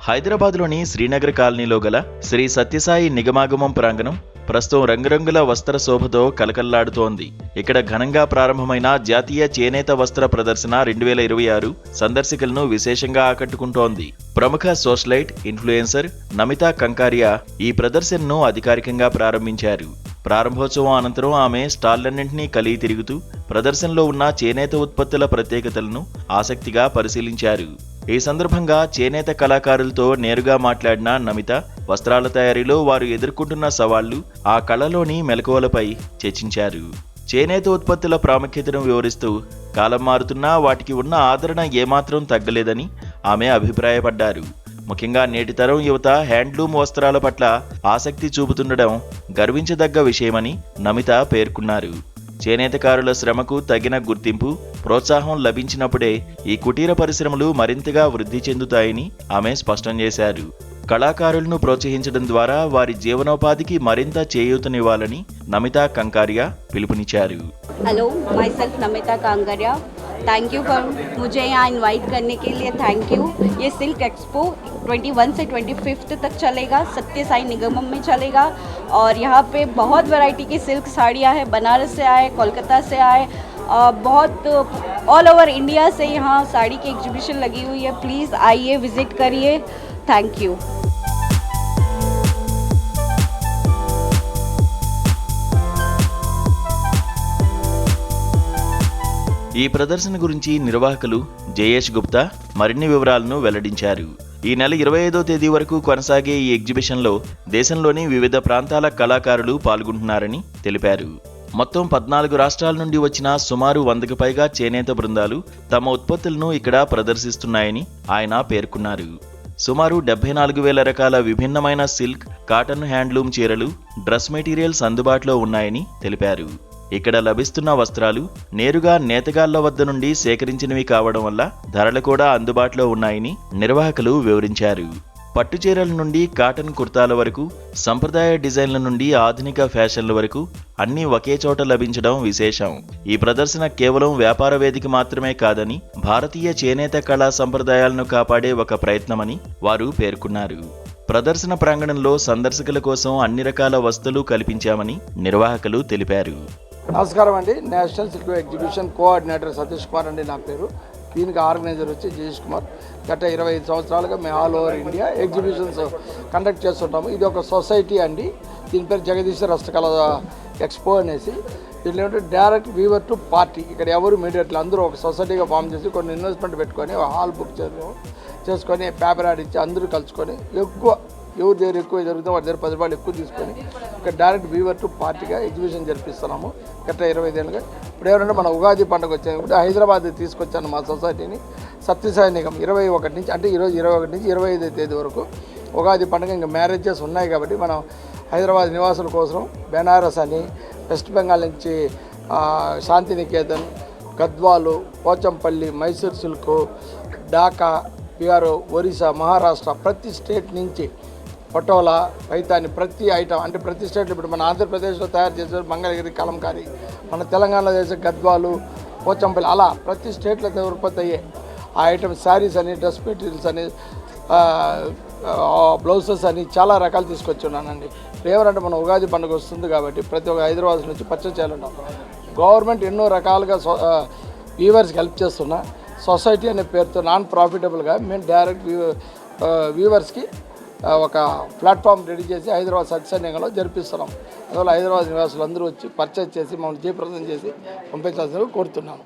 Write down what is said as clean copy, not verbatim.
హైదరాబాద్లోని శ్రీనగర్ కాలనీలో గల శ్రీ సత్యసాయి నిగమాగమం ప్రాంగణం ప్రస్తుతం రంగురంగుల వస్త్ర శోభతో కలకల్లాడుతోంది. ఇక్కడ ఘనంగా ప్రారంభమైన జాతీయ చేనేత వస్త్ర ప్రదర్శన 2026 సందర్శకులను విశేషంగా ఆకట్టుకుంటోంది. ప్రముఖ సోషలైట్ ఇన్ఫ్లుయెన్సర్ నమితా కంకారియా ఈ ప్రదర్శనను అధికారికంగా ప్రారంభించారు. ప్రారంభోత్సవం అనంతరం ఆమె స్టాళ్లన్నింటినీ కలిగి తిరుగుతూ ప్రదర్శనలో ఉన్న చేనేత ఉత్పత్తుల ప్రత్యేకతలను ఆసక్తిగా పరిశీలించారు. ఈ సందర్భంగా చేనేత కళాకారులతో నేరుగా మాట్లాడిన నమిత వస్త్రాల తయారీలో వారు ఎదుర్కొంటున్న సవాళ్లు, ఆ కళలోని మెలకువలపై చర్చించారు. చేనేత ఉత్పత్తుల ప్రాముఖ్యతను వివరిస్తూ కాలం మారుతున్నా వాటికి ఉన్న ఆదరణ ఏమాత్రం తగ్గలేదని ఆమె అభిప్రాయపడ్డారు. ముఖ్యంగా నేటి తరం యువత హ్యాండ్లూమ్ వస్త్రాల పట్ల ఆసక్తి చూపుతుండడం గర్వించదగ్గ విషయమని నమిత పేర్కొన్నారు. చేనేతకారుల శ్రమకు తగిన గుర్తింపు, ప్రోత్సాహం లభించినప్పుడే ఈ కుటీర పరిశ్రమలు మరింతగా వృద్ధి చెందుతాయని ఆమె స్పష్టం చేశారు. కళాకారులను ప్రోత్సహించడం ద్వారా వారి జీవనోపాధికి మరింత చేయూతనివ్వాలని నమితా కంకారియా పిలుపునిచ్చారు. Hello, my self Namita Kangaria. Thank you for मुझे यहाँ इनवाइट करने के लिए। Thank you. ये सिल्क एक्सपो 21 से 25 तक चलेगा, सत्य साई निगमम में चलेगा और यहाँ पे बहुत वैरायटी की सिल्क साड़ियाँ हैं। बनारस से आए, कोलकाता से आए, बहुत ऑल ओवर इंडिया से यहाँ साड़ी की एग्जीबिशन लगी हुई है। प्लीज़ आइए, विज़िट करिए। Thank you. ఈ ప్రదర్శన గురించి నిర్వాహకులు జయేష్ గుప్తా మరిన్ని వివరాలను వెల్లడించారు. ఈ నెల 25వ తేదీ వరకు కొనసాగే ఈ ఎగ్జిబిషన్లో దేశంలోని వివిధ ప్రాంతాల కళాకారులు పాల్గొంటున్నారని తెలిపారు. మొత్తం 14 రాష్ట్రాల నుండి వచ్చిన సుమారు 100కు పైగా చేనేత బృందాలు తమ ఉత్పత్తులను ఇక్కడ ప్రదర్శిస్తున్నాయని ఆయన పేర్కొన్నారు. సుమారు 74,000 రకాల విభిన్నమైన సిల్క్, కాటన్ హ్యాండ్లూమ్ చీరలు, డ్రెస్ మెటీరియల్స్ అందుబాటులో ఉన్నాయని తెలిపారు. ఇక్కడ లభిస్తున్న వస్త్రాలు నేరుగా నేతగాళ్ల వద్ద నుండి సేకరించినవి కావడం వల్ల ధరలు కూడా అందుబాటులో ఉన్నాయని నిర్వాహకులు వివరించారు. పట్టు చీరల నుండి కాటన్ కుర్తాల వరకు, సంప్రదాయ డిజైన్ల నుండి ఆధునిక ఫ్యాషన్ల వరకు అన్నీ ఒకే చోట లభించడం విశేషం. ఈ ప్రదర్శన కేవలం వ్యాపార వేదిక మాత్రమే కాదని, భారతీయ చేనేత కళా సంప్రదాయాలను కాపాడే ఒక ప్రయత్నమని వారు పేర్కొన్నారు. ప్రదర్శన ప్రాంగణంలో సందర్శకుల కోసం అన్ని రకాల వసతులు కల్పించామని నిర్వాహకులు తెలిపారు. నమస్కారం అండి. National silk exhibition coordinator Satish Kumar అండి నా పేరు. దీనికి ఆర్గనైజర్ వచ్చి జయేష్ కుమార్. గత 25 సంవత్సరాలుగా మేము all over India exhibitions conduct చేస్తుంటాము. ఇది ఒక సొసైటీ అండి. దీని పేరు జగదీశ్వర్ హస్తకళ ఎక్స్పో అనేసి. దీంట్లో ఏంటంటే డైరెక్ట్ వీవర్ టు పార్టీ. ఇక్కడ ఎవరు మీడియట్లు అందరూ ఒక సొసైటీగా ఫామ్ చేసి కొన్ని ఇన్వెస్ట్మెంట్ పెట్టుకొని హాల్ బుక్ చేసుకొని పేపర్ యాడ్ ఇచ్చి అందరూ కలుసుకొని ఎవరి దగ్గర ఎక్కువ జరుగుతుందో వాటి దగ్గర 10 రూపాయలు ఎక్కువ తీసుకొని ఇక్కడ డైరెక్ట్ వీవర్ టు పార్టీగా ఎగ్జిబిషన్ జరిపిస్తున్నాము గత 25 ఏళ్ళుగా. ఇప్పుడు ఎవరంటే మన ఉగాది పండుగ వచ్చాను కాబట్టి హైదరాబాద్ తీసుకొచ్చాను మా సొసైటీని. సత్యసాయి నిగం 21 నుంచి, అంటే ఈరోజు 21 నుంచి 25వ తేదీ వరకు ఉగాది పండుగ. ఇంకా మ్యారేజెస్ ఉన్నాయి కాబట్టి మనం హైదరాబాద్ నివాసుల కోసం బెనారస్ అని, వెస్ట్ బెంగాల్ నుంచి శాంతినికేతన్, గద్వాలు, పోచంపల్లి, మైసూర్ సిల్క్, ఢాకా, బీహార్, ఒరిస్సా, మహారాష్ట్ర, ప్రతి స్టేట్ నుంచి పటోలా, పైతాని, ప్రతి ఐటమ్ అంటే ప్రతి స్టేట్లో ఇప్పుడు మన ఆంధ్రప్రదేశ్లో తయారు చేసే మంగళగిరి, కలంకారీ, మన తెలంగాణలో చేసే గద్వాలు, పోచంపల్లి, అలా ప్రతి స్టేట్లో ఉత్పత్తి అయ్యే ఆ ఐటమ్ శారీస్ అని, డ్రెస్ మెటీరియల్స్ అని, బ్లౌజెస్ అని చాలా రకాలు తీసుకొచ్చున్నానండి. ఏమంటే మన ఉగాది పండుగ వస్తుంది కాబట్టి ప్రతి ఒక్క హైదరాబాద్ నుంచి పర్చేస్ చేయాలంటాం. గవర్నమెంట్ ఎన్నో రకాలుగా వీవర్స్కి హెల్ప్ చేస్తున్నా. సొసైటీ అనే పేరుతో నాన్ ప్రాఫిటబుల్గా మేము డైరెక్ట్ వీవర్స్కి ఒక ప్లాట్ఫామ్ రెడీ చేసి హైదరాబాద్ సత్యసాయినిగంలో జరిపిస్తున్నాం. అందువల్ల హైదరాబాద్ నివాసులు అందరూ వచ్చి పర్చేజ్ చేసి మమ్మల్ని జయప్రదం చేసి పంపించాల్సిందిగా కోరుతున్నాను.